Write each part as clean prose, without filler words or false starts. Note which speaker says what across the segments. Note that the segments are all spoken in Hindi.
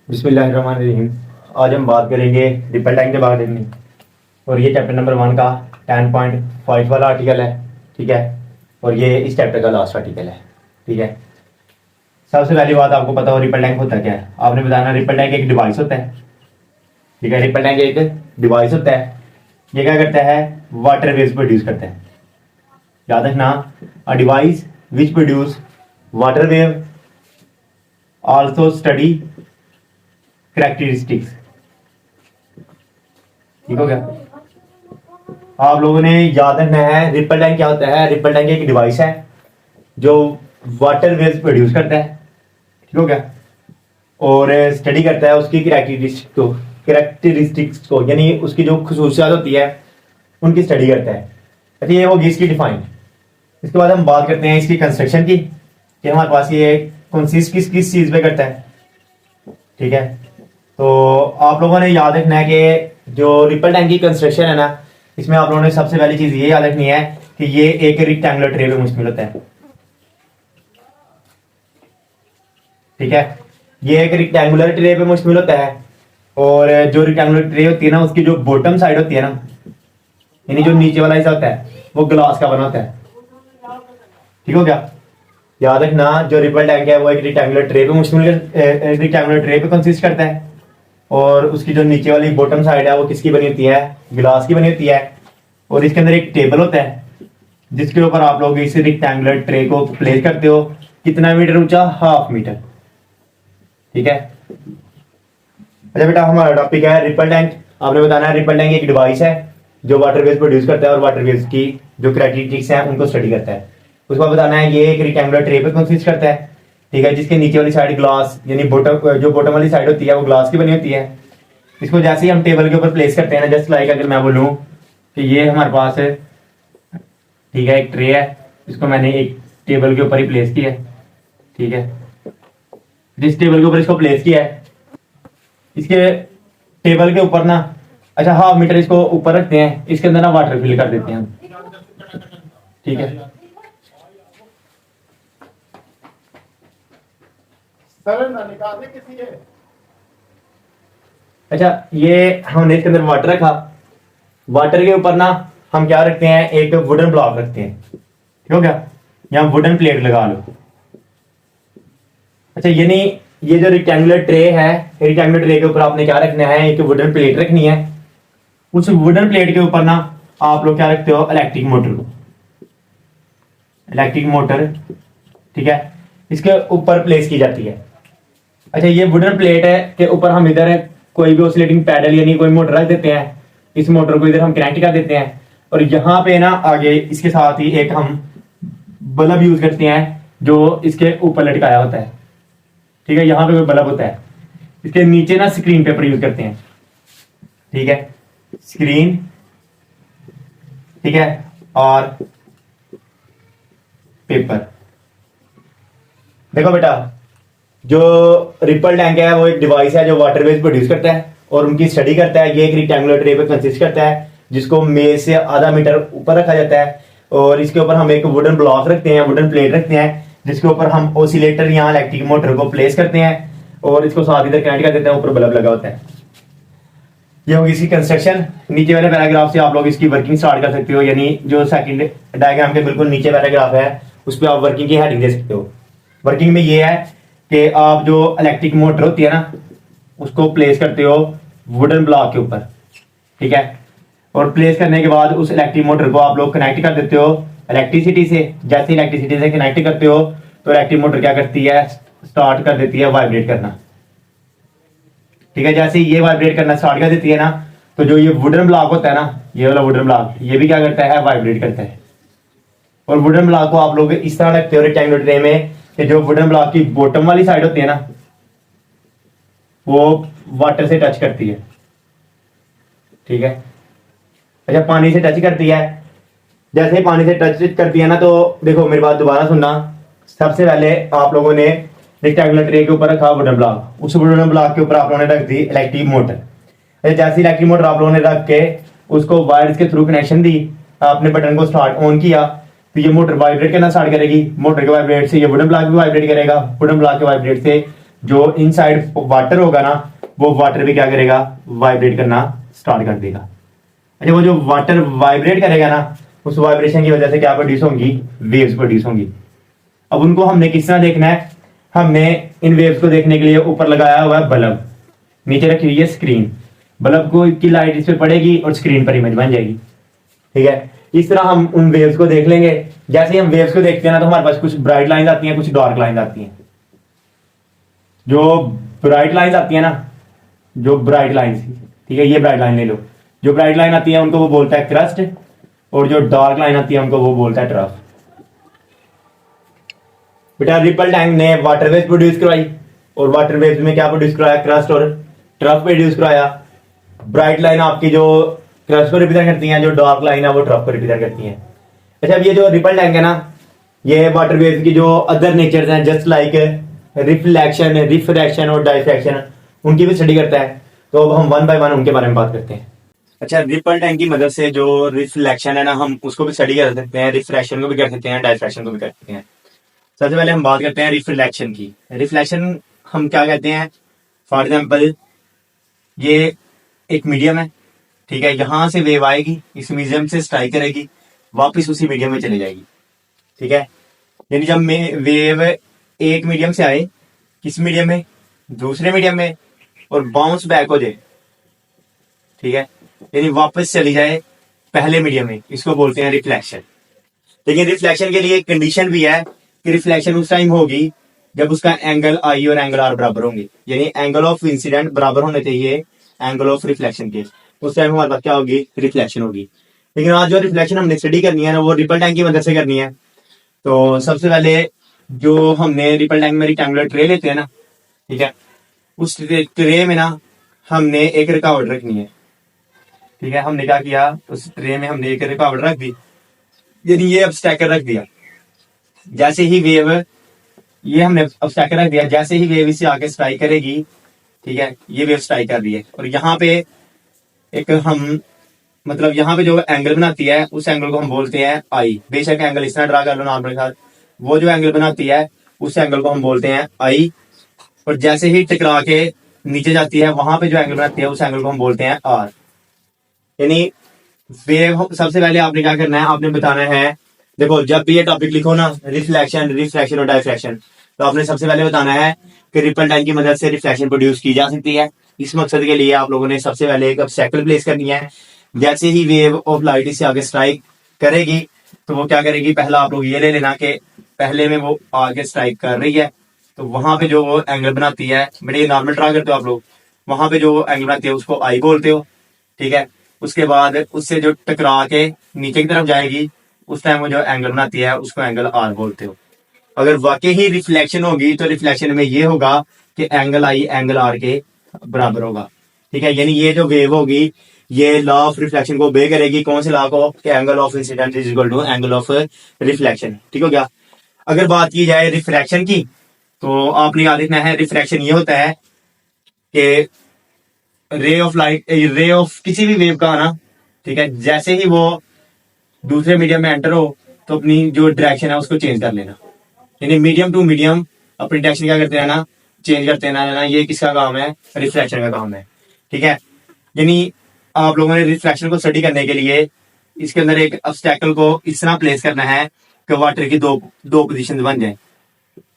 Speaker 1: बिस्मिल्लाहिर्रहमानिर्रहीम। आज हम बात करेंगे रिपल टैंक के बारे में और ये चैप्टर नंबर 1 का 10.5 वाला आर्टिकल है। ठीक है, और ये इस चैप्टर का लास्ट आर्टिकल है। ठीक है, सबसे पहली बात आपको पता हो रिपल टैंक होता क्या है। आपने बताना रिपल टैंक एक डिवाइस होता है। ठीक है, रिपल टैंक एक डिवाइस होता है। ये क्या करता है, वाटर वेव्स प्रोड्यूस करता है। याद रखना, a device which produce water wave also study characteristics. ठीक हो गया। आप लोगों ने याद रखना है रिपल टैंक क्या होता है। रिपल टैंक एक डिवाइस है जो वाटर वेव्स प्रोड्यूस करता है। ठीक हो गया, और स्टडी करता है उसकी कैरेक्टरिस्टिक्स को, यानी उसकी जो खसूसियात होती है उनकी स्टडी करता है। अच्छा, ये होगी इसकी डिफाइन। इसके बाद हम बात करते हैं इसकी कंस्ट्रक्शन की, कि हमारे पास ये कंसिस्ट किस चीज पे करता है। ठीक है, तो आप लोगों ने याद रखना है कि जो रिपल टैंक की कंस्ट्रक्शन है ना, इसमें आप लोगों ने सबसे पहली चीज ये याद रखनी है कि ये एक रेक्टेंगुलर ट्रे पे मुश्तमिल होता है। ठीक है, ये एक रेक्टेंगुलर ट्रे पे मुश्तमिल होता है, और जो रेक्टेंगुलर ट्रे होती है ना, उसकी जो बॉटम साइड होती है ना, यानी जो नीचे वाला हिस्सा होता है, वो ग्लास का बना होता है। ठीक हो गया, याद रखना जो रिपल टैंक है वो एक रेक्टेंगुलर ट्रे पे रेक्टेंगुलर ट्रे पे कंसिस्ट करता है, और उसकी जो नीचे वाली बॉटम साइड है वो किसकी बनी होती है, ग्लास की बनी होती है। और इसके अंदर एक टेबल होता है जिसके ऊपर आप लोग इस रेक्टेंगुलर ट्रे को प्लेस करते हो। कितना मीटर ऊंचा, 1/2 मीटर। ठीक है, अच्छा बेटा, हमारा टॉपिक है रिपल टैंक। आपने बताना है रिपल टैंक एक डिवाइस है जो वाटर वेव्स प्रोड्यूस करता है और वाटर वेव्स की जो कैरेक्टरिस्टिक्स हैं उनको स्टडी करता है। उसके बाद बताना है ये एक रेक्टेंगुलर ट्रे पे कंसिस्ट करता है। ठीक है, जिसके नीचे वाली साइड ग्लास, यानी जो बॉटम वाली साइड होती है वो ग्लास की बनी होती है। इसको जैसे ही हम टेबल के ऊपर प्लेस करते हैं ना, जस्ट लाइक अगर मैं बोलूं कि ये हमारे पास है, ठीक है, एक ट्रे है, इसको मैंने एक टेबल के ऊपर ही प्लेस किया है। ठीक है, जिस टेबल के ऊपर इसको प्लेस किया है, इसके टेबल के ऊपर ना, अच्छा 1/2 मीटर इसको ऊपर रखते हैं, इसके अंदर ना वाटर फिल कर देते हैं हम। ठीक है, अच्छा, ये हमने इसके अंदर वाटर रखा। वाटर के ऊपर ना हम क्या रखते हैं, एक वुडन ब्लॉक रखते हैं। ठीक हो गया, या वुडन प्लेट लगा लो। अच्छा, यानी ये जो रेक्टेंगुलर ट्रे है, रेक्टेंगुलर ट्रे के ऊपर आपने क्या रखना है, एक वुडन प्लेट रखनी है। उस वुडन प्लेट के ऊपर ना आप लोग क्या रखते हो, इलेक्ट्रिक मोटर। इलेक्ट्रिक मोटर, ठीक है, इसके ऊपर प्लेस की जाती है। अच्छा, ये वुडन प्लेट है के ऊपर हम इधर कोई भी ऑसिलेटिंग पैडल यानी कोई मोटर रख देते हैं। इस मोटर को इधर हम कनेक्ट कर देते हैं, और यहाँ पे ना आगे इसके साथ ही एक हम बल्ब यूज करते हैं जो इसके ऊपर लटकाया होता है। ठीक है, यहाँ पे कोई बल्ब होता है। इसके नीचे ना स्क्रीन पेपर यूज करते हैं। ठीक है, स्क्रीन, ठीक है, और पेपर। देखो बेटा, जो रिपल टैंक है वो एक डिवाइस है जो वाटर वेव्स प्रोड्यूस करता है और उनकी स्टडी करता है। ये एक रेक्टेंगुलर ट्रे पे कंसिस्ट करता है जिसको मेज से आधा मीटर ऊपर रखा जाता है, और इसके ऊपर हम एक वुडन ब्लॉक रखते हैं, वुडन प्लेट रखते हैं, जिसके ऊपर हम ऑसिलेटर या इलेक्ट्रिक मोटर को प्लेस करते हैं, और इसको साथ इधर कनेक्ट कर देते हैं। ऊपर बल्ब लगा होता है। ये होगी इसकी कंस्ट्रक्शन। नीचे वाले पैराग्राफ से आप लोग इसकी वर्किंग स्टार्ट कर सकते हो, यानी जो सेकंड डायग्राम के बिल्कुल नीचे पैराग्राफ है उस पर आप वर्किंग की हेडिंग दे सकते हो। वर्किंग में ये है कि आप जो इलेक्ट्रिक मोटर होती है ना, उसको प्लेस करते हो वुडन ब्लॉक के ऊपर। ठीक है, और प्लेस करने के बाद उस इलेक्ट्रिक मोटर को आप लोग कनेक्ट कर देते हो इलेक्ट्रिसिटी से। जैसे इलेक्ट्रिसिटी से कनेक्ट करते हो तो इलेक्ट्रिक मोटर क्या करती है, स्टार्ट कर देती है वाइब्रेट करना। ठीक है, जैसे ये वाइब्रेट करना स्टार्ट कर देती है ना, तो जो ये वुडन ब्लॉक होता है ना, ये वाला वुडन ब्लॉक, ये भी क्या करता है, वाइब्रेट करता है। और वुडन ब्लॉक को आप लोग इस तरह रखते हो रेक्टेंगुलर ट्रे में कि जो वुडन ब्लॉक की बॉटम वाली साइड होती है ना, वो वाटर से टच करती है। ठीक है, अच्छा, पानी से टच करती है। जैसे ही पानी से टच करती है ना, तो देखो मेरी बात दोबारा सुनना। सबसे पहले आप लोगों ने रेक्टेंगुलर ट्रे के ऊपर रखा वुडन ब्लॉक, उस वुडन ब्लॉक के ऊपर आप लोगों ने रख दी इलेक्ट्रिक मोटर। जैसे इलेक्ट्रिक मोटर आप लोगों ने रख के उसको वायर्स के थ्रू कनेक्शन दी, आपने बटन को स्टार्ट ऑन किया, तो ये मोटर वाइब्रेट करना स्टार्ट करेगी। मोटर के वाइब्रेट से ये वुडन ब्लॉक भी वाइब्रेट करेगा, वुडन ब्लॉक के वाइब्रेट से जो इनसाइड वाटर होगा ना, वो वाटर भी क्या करेगा, वाइब्रेट करना स्टार्ट कर देगा। अच्छा, वो जो वाटर वाइब्रेट करेगा ना, उस वाइब्रेशन की वजह से क्या प्रोड्यूस होंगी, वेव्स प्रोड्यूस होंगी। अब उनको हमने किस तरह देखना है, हमने इन वेव्स को देखने के लिए ऊपर लगाया हुआ है बल्ब, नीचे रखी हुई है स्क्रीन, बल्ब को की लाइट इस पे पड़ेगी और स्क्रीन पर इमेज बन जाएगी। ठीक है, इस तरह हम उन वेव्स को देख लेंगे। जैसे ही हम वेव्स को देखते हैं ना, तो हमारे पास कुछ ब्राइट लाइंस आती हैं, कुछ डार्क लाइंस आती हैं। जो ब्राइट लाइंस आती है ना, जो ब्राइट लाइंस, ठीक है, ये ब्राइट लाइन ले लो, जो ब्राइट लाइन आती है उनको वो बोलता है क्रस्ट, और जो डार्क लाइन आती है उनको वो बोलता है ट्रफ। बेटा रिपल टैंक ने वाटर वेव प्रोड्यूस करवाई, और वाटर वेव में क्या प्रोड्यूस कराया, क्रस्ट और ट्रफ प्रोड्यूस कराया। ब्राइट लाइन आपकी जो क्रस्ट को रिप्रेजेंट करती हैं, जो डार्क लाइन है वो ट्रफ को रिप्रेजेंट करती हैं। अच्छा, अब ये जो रिपल टैंक है ना, ये वाटर वेव की जो अदर नेचर्स हैं, जस्ट लाइक रिफ्लेक्शन, रिफ्रैक्शन और डाइफ्रैक्शन, उनकी भी स्टडी करता है। तो अब हम वन बाय वन उनके बारे में बात करते हैं। अच्छा, रिपल टैंक की मदद से जो रिफ्लेक्शन है ना, हम उसको भी स्टडी कर सकते हैं, रिफ्रैक्शन को भी कर सकते हैं, डाइफ्रैक्शन को भी कर सकते हैं। सबसे पहले हम बात करते हैं रिफ्लेक्शन की। रिफ्लेक्शन हम क्या कहते हैं, फॉर एग्जाम्पल ये एक मीडियम है, ठीक है, यहां से वेव आएगी, इस मीडियम से स्ट्राइक करेगी, वापस उसी मीडियम में चली जाएगी। ठीक है, यानी जब वेव एक मीडियम से आए, किस मीडियम में, दूसरे मीडियम में, और बाउंस बैक हो जाए, ठीक है, यानी वापस चली जाए पहले मीडियम में, इसको बोलते हैं रिफ्लेक्शन। लेकिन रिफ्लेक्शन के लिए एक कंडीशन भी है कि रिफ्लेक्शन उस टाइम होगी जब उसका एंगल आई और एंगल आर बराबर होंगे, यानी एंगल ऑफ इंसिडेंट बराबर होने चाहिए एंगल ऑफ रिफ्लेक्शन के, उस टाइम हमारे पास क्या होगी, रिफ्लेक्शन होगी। लेकिन आज जो रिफ्लेक्शन हमने स्टडी करनी है ना, वो रिपल टैंक की मदद से करनी है। तो सबसे पहले जो हमने रिपल टैंक में रेक्टेंगुलर ट्रे लेते हैं ना, ठीक है, उस ट्रे में ना हमने एक रुकावट रखनी है। ठीक है, हमने क्या किया, उस ट्रे में हमने एक रुकावट रख दी, यानी ये ऑब्स्टैकल रख दिया। जैसे ही वेव, ये हमने ऑब्स्टैकल रख दिया, जैसे ही वेव इसे आगे स्ट्राइक करेगी, ठीक है, ये वेव स्ट्राइक कर रही है, और यहाँ पे एक हम मतलब यहाँ पे जो एंगल बनाती है, उस एंगल को हम बोलते हैं आई। बेशक एंगल इस तरह ड्रा कर लो नॉर्मल के साथ, वो जो एंगल बनाती है उस एंगल को हम बोलते हैं आई, और जैसे ही टकरा के नीचे जाती है, वहां पे जो एंगल बनाती है उस एंगल को हम बोलते हैं आर। यानी वेव, सबसे पहले आपने क्या करना है, आपने बताना है, देखो जब भी ये टॉपिक लिखो ना, रिफ्लेक्शन, रिफ्रैक्शन और डाइफ्रैक्शन, तो आपने सबसे पहले बताना है कि रिपल टैंक की मदद से रिफ्लेक्शन प्रोड्यूस की जा सकती है। इस मकसद के लिए आप लोगों ने सबसे पहले एक ऑब्स्टैकल प्लेस करनी है। जैसे ही वेव ऑफ लाइट इससे आगे स्ट्राइक करेगी, तो वो क्या करेगी, पहला आप लोग ये ले लेना कि पहले में वो आगे स्ट्राइक कर रही है, तो वहां पे जो वो एंगल बनाती है, बड़े नॉर्मल ड्रा करते हो आप लोग, वहां पे जो एंगल बनाती है उसको आई बोलते हो। ठीक है, उसके बाद उससे जो टकरा के नीचे की तरफ जाएगी, उस टाइम वो जो एंगल बनाती है उसको एंगल आर बोलते हो। अगर वाकई ही रिफ्लेक्शन होगी, तो रिफ्लेक्शन में ये होगा कि एंगल आई एंगल आर के बराबर होगा। ठीक है, यानी ये जो वेव होगी, ये लॉ ऑफ रिफ्लेक्शन को obey करेगी। कौन से लॉ को, कि angle of incidence is equal to angle of reflection. ठीक हो गया। अगर बात की जाए रिफ्रैक्शन की, तो आपने याद रखना है, रिफ्रैक्शन ये होता है कि ray of light, ray of किसी भी वेव का आना, ठीक है, जैसे ही वो दूसरे मीडियम में एंटर हो, तो अपनी जो डायरेक्शन है उसको चेंज कर लेना। यानी मीडियम टू मीडियम अपनी डायरेक्शन क्या करते रहना, चेंज करते रहना। ये किसका काम है, रिफ्रैक्शन का काम है। ठीक है, यानी आप लोगों ने रिफ्रैक्शन को स्टडी करने के लिए इसके अंदर एक ऑब्स्टैकल को इस तरह प्लेस करना है कि वाटर की दो पोजीशन बन जाए।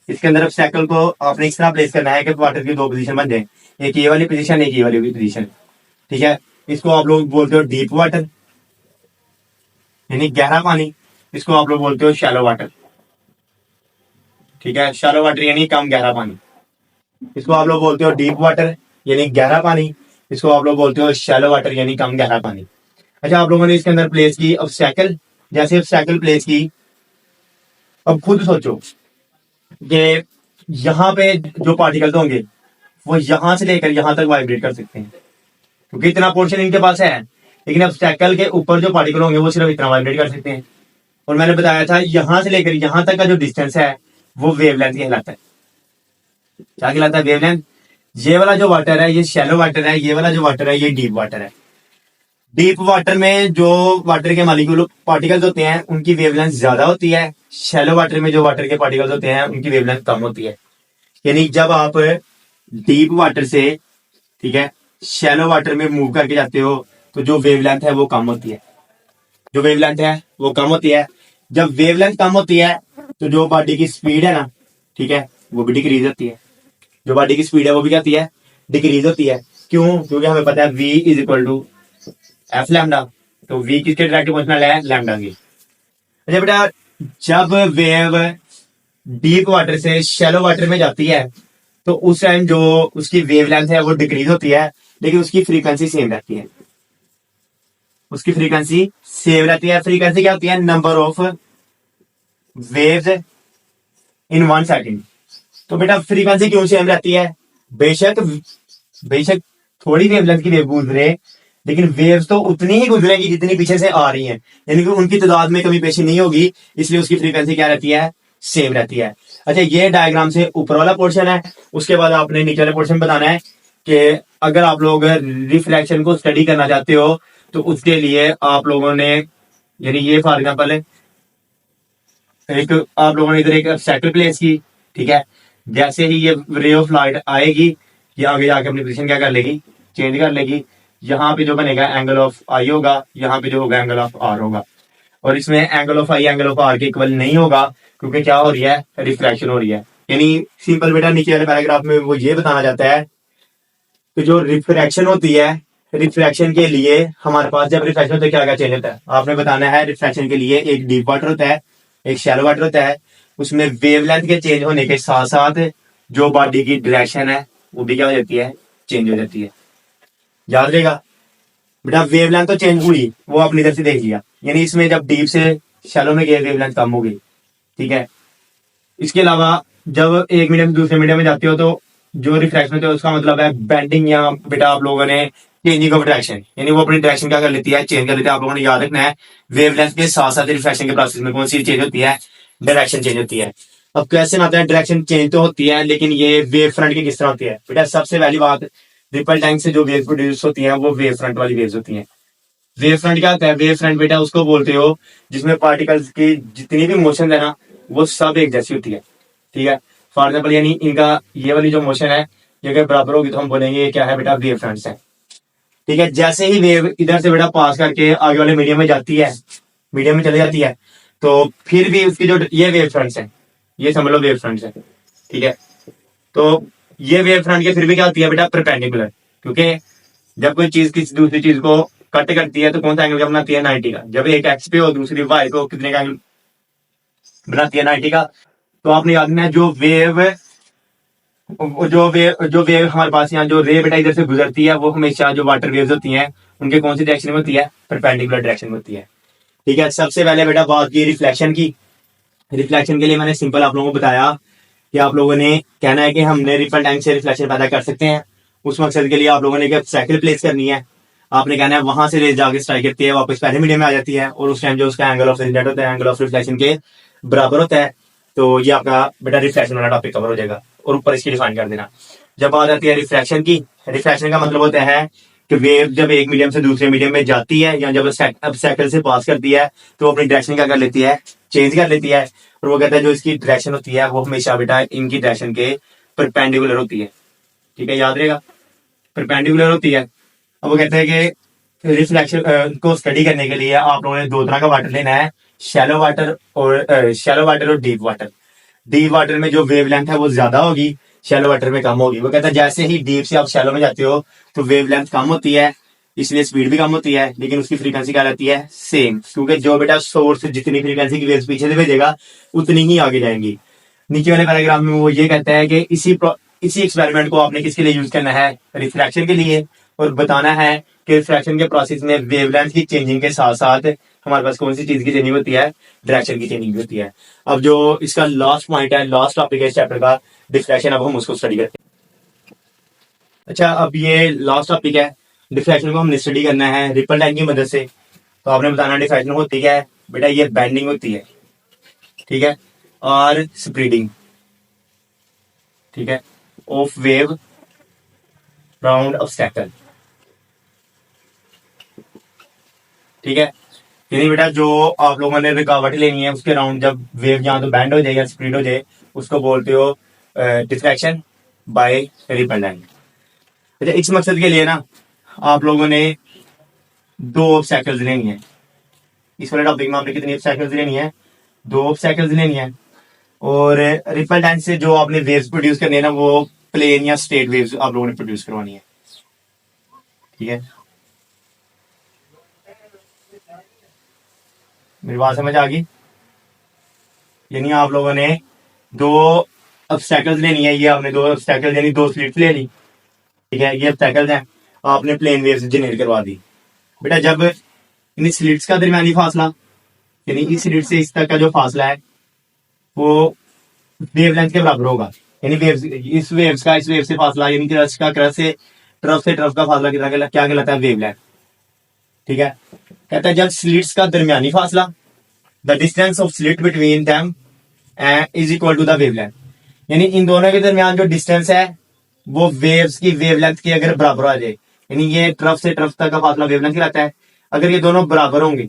Speaker 1: इसके अंदर ऑब्स्टैकल को आपने इस तरह प्लेस करना है कि वाटर की दो पोजीशन बन जाए, एक ये वाली पोजीशन, एक ये वाली पोजीशन। ठीक है, इसको आप लोग बोलते हो डीप वाटर, यानी गहरा पानी। इसको आप लोग बोलते हो शैलो वाटर। ठीक है, शैलो वाटर यानी कम गहरा पानी। इसको आप लोग बोलते हो डीप वाटर, यानी गहरा पानी। इसको आप लोग बोलते हो शैलो वाटर, यानी कम गहरा पानी। अच्छा, आप लोगों ने इसके अंदर प्लेस की ऑब्स्टैकल। जैसे ऑब्स्टैकल प्लेस की, अब खुद सोचो कि यहाँ पे जो पार्टिकल्स होंगे वो यहां से लेकर यहां तक वाइब्रेट कर सकते हैं, क्योंकि इतना पोर्शन इनके पास है। लेकिन ऑब्स्टैकल के ऊपर जो पार्टिकल होंगे वो सिर्फ इतना वाइब्रेट कर सकते हैं। और मैंने बताया था, यहां से लेकर यहां तक का जो डिस्टेंस है वो वेवलेंथ कहलाता है। क्या कहलाता है, वेवलेंथ। ये वाला जो वाटर है ये शैलो वाटर है, ये वाला जो वाटर है ये डीप वाटर है। डीप वाटर में जो वाटर के मॉलिक्यूल पार्टिकल्स होते हैं उनकी वेवलेंथ ज्यादा होती है। शैलो वाटर में जो वाटर के पार्टिकल्स होते हैं उनकी वेवलेंथ कम होती है। यानी जब आप डीप वाटर से, ठीक है, शैलो वाटर में मूव करके जाते हो तो जो वेवलेंथ है वो कम होती है, जो वेवलेंथ है वो कम होती है। जब वेवलेंथ कम होती है तो जो बॉडी की स्पीड है ना, ठीक है, वो भी डिक्रीज होती है। जो बॉडी की स्पीड है वो भी क्या होती है, डिक्रीज होती है। क्यों? क्योंकि हमें पता है v is equal to F lambda. तो v किसके डायरेक्ट प्रोपोर्शनल है, लैम्डा की। अच्छा बेटा, जब वेव डीप वाटर से शैलो वाटर में जाती है तो उस टाइम जो उसकी वेवलेंथ है वो डिक्रीज होती है, लेकिन उसकी फ्रीक्वेंसी सेम रहती है। उसकी फ्रीक्वेंसी सेम रहती है। फ्रीक्वेंसी क्या होती है, number of waves in 1 second. तो बेटा फ्रीक्वेंसी क्यों सेम रहती है? बेशक बेशक थोड़ी वेवलेंथ की वेव गुजरे, लेकिन वेव्स तो उतनी ही गुजरेगी जितनी पीछे से आ रही हैं, यानी कि उनकी तादाद में कमी पेशी नहीं होगी, इसलिए उसकी फ्रीक्वेंसी क्या रहती है, सेम रहती है। अच्छा, ये डायग्राम से ऊपर वाला पोर्शन है। उसके बाद आपने नीचे वाला पोर्शन बताना है कि अगर आप लोग रिफ्लेक्शन को स्टडी करना चाहते हो तो उसके लिए आप लोगों ने, यानी ये फॉर एग्जाम्पल एक आप लोगों ने इधर एक ऑब्स्टेकल प्लेस की, ठीक है, जैसे ही ये रे ऑफ लाइट आएगी ये आगे जाके अपनी पोजीशन क्या कर लेगी, चेंज कर लेगी। यहाँ पे जो बनेगा एंगल ऑफ आई होगा, यहाँ पे जो होगा एंगल ऑफ आर होगा, और इसमें angle of I angle of R के इक्वल नहीं होगा, क्योंकि क्या हो रही है, रिफ्लेक्शन हो रही है। यानी सिंपल बेटा नीचे वाले पैराग्राफ में वो ये बताना चाहता है कि जो रिफ्रैक्शन होती है, रिफ्रैक्शन के लिए हमारे पास जब रिफ्रैक्शन होता है क्या क्या चेंज होता है, आपने बताना है। रिफ्रैक्शन के लिए एक डीप वाटर होता है, एक शैलो वाटर होता है। उसमें वेवलेंथ के चेंज होने के साथ साथ जो बॉडी की डायरेक्शन है वो भी क्या हो जाती है, चेंज हो जाती है। याद रहेगा बेटा, वेवलेंथ तो चेंज हुई, वो अपनी इधर से देख लिया, यानी इसमें जब डीप से शैलो में गए वेवलेंथ कम हो गई, ठीक है। इसके अलावा जब एक मीडियम से दूसरे मीडियम में जाते हो तो जो रिफ्रैक्शन होता है उसका मतलब है बेंडिंग, या बेटा आप लोगों ने चेंजिंग ऑफ डायरेक्शन, यानी वो अपनी डायरेक्शन क्या कर लेती है, चेंज कर लेती है। आप लोगों ने याद रखना है वेवलेंथ के साथ साथ रिफ्रैक्शन के प्रोसेस में कौन सी चेंज होती है, डायरेक्शन चेंज होती है। अब क्वेश्चन आता है डायरेक्शन चेंज तो होती है, लेकिन ये वेव फ्रंट की किस तरह होती है? बेटा सबसे पहली बात, रिपल टैंक से जो वेव प्रोड्यूस होती है वो वेव फ्रंट वाली वेव्स होती है। वेव फ्रंट क्या होता है? वेव फ्रंट बेटा उसको बोलते हो जिसमें पार्टिकल्स की जितनी भी मोशन है ना वो सब एक जैसी होती है, ठीक है। फॉर एग्जाम्पल यानी इनका ये वाली जो मोशन है ये अगर बराबर होगी तो हम बोलेंगे ये क्या है बेटा, वेव फ्रंट्स है, ठीक है। जैसे ही वेव इधर से बेटा पास करके आगे वाले मीडियम में जाती है, मीडियम में चली जाती है, तो फिर भी उसकी जो ये वेव फ्रंट्स है, ये समझ लो वेव फ्रंट्स है, ठीक है। तो ये वेव फ्रंट के फिर भी क्या होती है बेटा, परपेंडिकुलर, क्योंकि जब कोई चीज किसी दूसरी चीज को कट करती है तो कौन सा एंगल का बनाती है, 90 का। जब एक एक्स पे हो दूसरी वाई पे हो, कितने का एंगल बनाती है, 90 का। तो आपने याद रखना है जो वेव हमारे पास यहाँ जो रे बेटा इधर से गुजरती है वो हमेशा जो वाटर वेव्स होती हैं उनके कौन सी डायरेक्शन में होती है, परपेंडिकुलर डायरेक्शन में होती है, ठीक है। सबसे पहले बेटा बात की रिफ्लेक्शन की। रिफ्लेक्शन के लिए मैंने सिंपल आप लोगों को बताया कि आप लोगों ने कहना है कि हमने रिपल टैंक से रिफ्लेक्शन पैदा कर सकते हैं। उस मकसद के लिए आप लोगों ने एक साइकिल प्लेस करनी है। आपने कहना है वहां से रेस जाके स्ट्राइक करती है, वापस पहले मीडियम में आ जाती है, और उस टाइम जो उसका एंगल ऑफ इंसिडेंट होता है एंगल ऑफ रिफ्लेक्शन के बराबर होता है। तो ये आपका बेटा रिफ्लेक्शन वाला टॉपिक कवर हो जाएगा, और ऊपर इसकी डिफाइन कर देना। जब बात आती है रिफ्लेक्शन की, रिफ्लेक्शन का मतलब होता है कि वेव जब एक मीडियम से दूसरे मीडियम में जाती है या जब साइकिल से पास करती है तो अपनी डायरेक्शन क्या कर लेती है, चेंज कर लेती है। और वो कहता है जो इसकी डायरेक्शन होती है वो हमेशा बेटा इनकी डायरेक्शन के परपेंडिकुलर होती है, ठीक है, याद रहेगा, परपेंडिकुलर होती है। अब वो कहते हैं कि रिफ्लेक्शन को स्टडी करने के लिए आप लोगों ने दो तरह का वाटर लेना है, शैलो वाटर और डीप वाटर। डीप वाटर में जो वेवलेंथ है वो ज्यादा होगी, शैलो वाटर में कम होगी। वो कहता है जैसे ही डीप से आप शैलो में जाते हो तो वेवलेंथ कम होती है, इसलिए स्पीड भी कम होती है, लेकिन उसकी फ्रीक्वेंसी क्या रहती है, सेम, क्योंकि जो बेटा सोर्स जितनी फ्रीक्वेंसी की वेव्स पीछे से भेजेगा उतनी ही आगे जाएंगी। नीचे वाले पैराग्राफ में वो ये कहता है कि इसी एक्सपेरिमेंट को आपने किसके लिए यूज करना है, रिफ्रैक्शन के लिए, और बताना है कि रिफ्रैक्शन के प्रोसेस में वेवलेंथ की चेंजिंग के साथ साथ हमारे पास कौन सी चीज की चेंजिंग होती है, डायरेक्शन की चेंजिंग होती है। अब जो इसका लास्ट पॉइंट है, लास्ट टॉपिक है इस चैप्टर का, डिफ्रैक्शन, अब हम उसको स्टडी करते हैं। अच्छा, अब ये लास्ट टॉपिक है, डिफ्रैक्शन को हमने स्टडी करना है रिपल टाइम की मदद से। तो आपने बताना डिफ्रैक्शन होती क्या है बेटा, ये बेंडिंग होती है, ठीक है, और स्प्रेडिंग, ठीक है, ऑफ वेव राउंड ऑब्स्टेकल, ठीक है। यानी बेटा जो आप लोगों ने रुकावट लेनी है उसके राउंड जब वेव यहाँ तो बैंड हो जाए या स्प्रेड हो जाए उसको बोलते हो डिफ्रैक्शन, बाय रिपल्डेंट। अच्छा, इस मकसद के लिए ना आप लोगों ने दो ऑब्स्टैकल्स लेनी है। इस वाले टॉपिक में आपने कितनी ऑब्स्टैकल्स लेनी है? दो ऑब्स्टैकल्स लेनी है। और रिपल्डेंट से जो आपने वेव्स प्रोड्यूस करनी है ना, वो प्लेन या स्ट्रेट वेव्स आप लोगों ने प्रोड्यूस करवानी है। ठीक है, मेरी बात समझ आ गई? यानी आप लोगों ने दो ऑब्स्टैकल्स लेनी है। ये आपने दो ऑब्स्टैकल्स यानी दो स्लिट्स ले ली। ठीक है, ये ऑब्स्टैकल्स हैं, आपने प्लेन वेव्स जनरेट करवा दी। बेटा जब इन स्लिट्स का दरमियानी फासला यानी इस स्लिट से इस तक का जो फासला है वो वेवलेंथ के बराबर होगा। यानी वेव्स, इस वेव्स का इस वेव से फासला यानी क्रस्ट का क्रस्ट से ट्रफ का फासला कितना क्या कहलाता है? वेवलेंथ। ठीक है, कहता है जब स्लिट्स का दरमियानी फासला the distance of slit between them is equal to the wavelength. यानी इन दोनों के दरमियान जो डिस्टेंस है वो वेव्स की वेवलेंथ के अगर बराबर आ जाए, यानी ये ट्रफ से ट्रफ तक का फासला वेवलेंथ कहलाता है। अगर ये दोनों बराबर होंगे,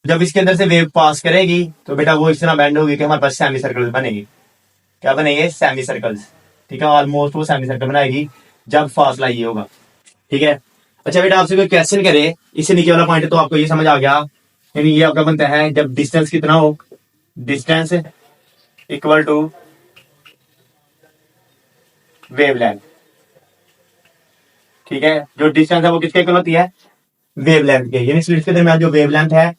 Speaker 1: जब इसके अंदर से वेव पास करेगी तो बेटा वो इस तरह बैंड होगी कि हमारे पास सेमी सर्कल्स बनेगी। क्या बनेंगे? Semi circles. ठीक है, ऑलमोस्ट वो सेमी सर्कल बनाएगी जब फासला ये होगा। ठीक है, अच्छा बेटा आपसे कोई क्वेश्चन करे इससे नीचे वाला पॉइंट तो आपको ये समझ आ गया। यानी ये आपका बनता है जब डिस्टेंस कितना हो, डिस्टेंस इक्वल टू वेवलेंथ। ठीक है, जो डिस्टेंस है वो किसके इक्वल होती है? वेवलेंथ के। यानी स्लिट्स के दरमियान जो वेवलेंथ है,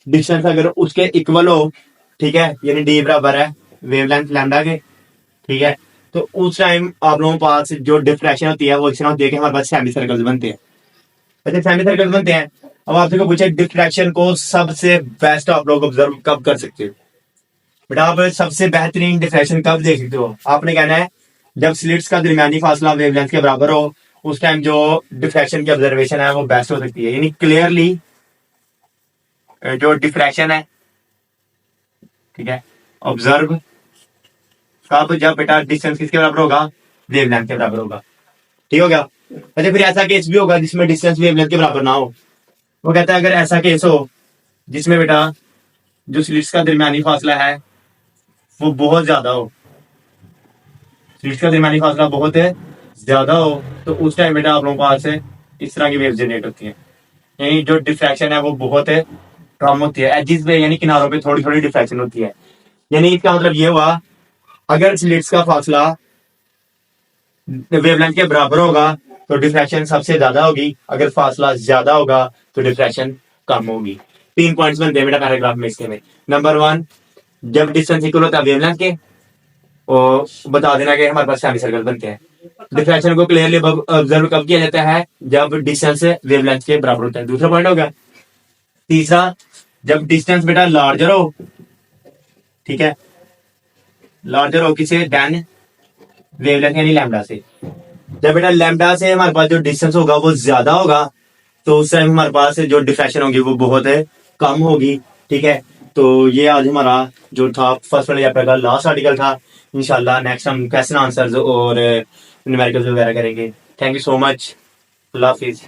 Speaker 1: डिस्टेंस अगर उसके इक्वल हो, ठीक है, यानी डी बराबर है वेवलेंथ लैम्डा के। ठीक है, तो उस टाइम आप लोगों के पास जो डिफ्रैक्शन होती है वो इस तरह होती है कि हमारे पास सेमी सर्कल्स बनते हैं। अच्छा, सेमी सर्कल्स बनते हैं। अब आपसे को पूछे डिफ्रैक्शन को सबसे बेस्ट आप लोग ऑब्जर्व कब कर सकते हो? बेटा आप सबसे बेहतरीन डिफ्रैक्शन कब देख सकते हो? आपने कहना है जब स्लिट्स का दरमियानी फासला वेवलेंथ के बराबर हो, उस टाइम जो डिफ्रैक्शन की ऑब्जर्वेशन है वो बेस्ट हो सकती है। यानी क्लियरली जो डिफ्रैक्शन है, ठीक है, ऑब्जर्व कब? जब बेटा डिस्टेंस किसके बराबर होगा? वेवलेंथ के बराबर होगा। ठीक हो गया? अच्छा, फिर ऐसा केस भी होगा जिसमें डिस्टेंस वेवलेंथ के बराबर ना हो। वो कहता है अगर ऐसा केस हो जिसमें बेटा जो स्लिट्स का दरमियानी फासला है वो बहुत ज्यादा हो, स्लिट्स का दरमियानी फासला बहुत ज्यादा हो, तो उस टाइम बेटा आप लोगों के पास इस तरह की वेव जनरेट होती है। यानी जो डिफ्रैक्शन है वो बहुत कम होती है एजिस पे, यानी किनारों पे थोड़ी थोड़ी डिफ्रैक्शन होती है। यानी इसका मतलब ये हुआ अगर स्लिट्स का फासला वेवलेंथ के बराबर होगा तो डिफ्रैक्शन सबसे ज्यादा होगी, अगर फासला ज्यादा होगा तो डिफ्रैक्शन कम होगी। 3 पॉइंट्स बनते हैं बेटा पैराग्राफ में इसके में। नंबर 1, जब डिस्टेंस इक्वल होता है वेवलेंथ के, और बता देना कि हमारे पास सेमी सर्कल बनते हैं। डिफ्रैक्शन को क्लियरली ऑब्जर्व कब किया जाता है? जब डिस्टेंस वेवलेंथ के बराबर होता है। दूसरा पॉइंट होगा। तीसरा, जब डिस्टेंस बेटा लार्जर हो, ठीक है, लार्जर हो किसे? देन वेवलेंथ यानी लैम्डा से। जब बेटा लैम्डा से हमारे पास जो डिस्टेंस होगा वो ज्यादा होगा तो उस टाइम हमारे पास जो डिफ्रैक्शन होगी वो बहुत कम होगी। ठीक है, तो ये आज हमारा जो था फर्स्ट वाले चैप्टर का लास्ट आर्टिकल था। इंशाल्लाह नेक्स्ट हम क्वेश्चन आंसर्स और न्यूमेरिकल्स वगैरह करेंगे। Thank you so much. Allah Hafiz.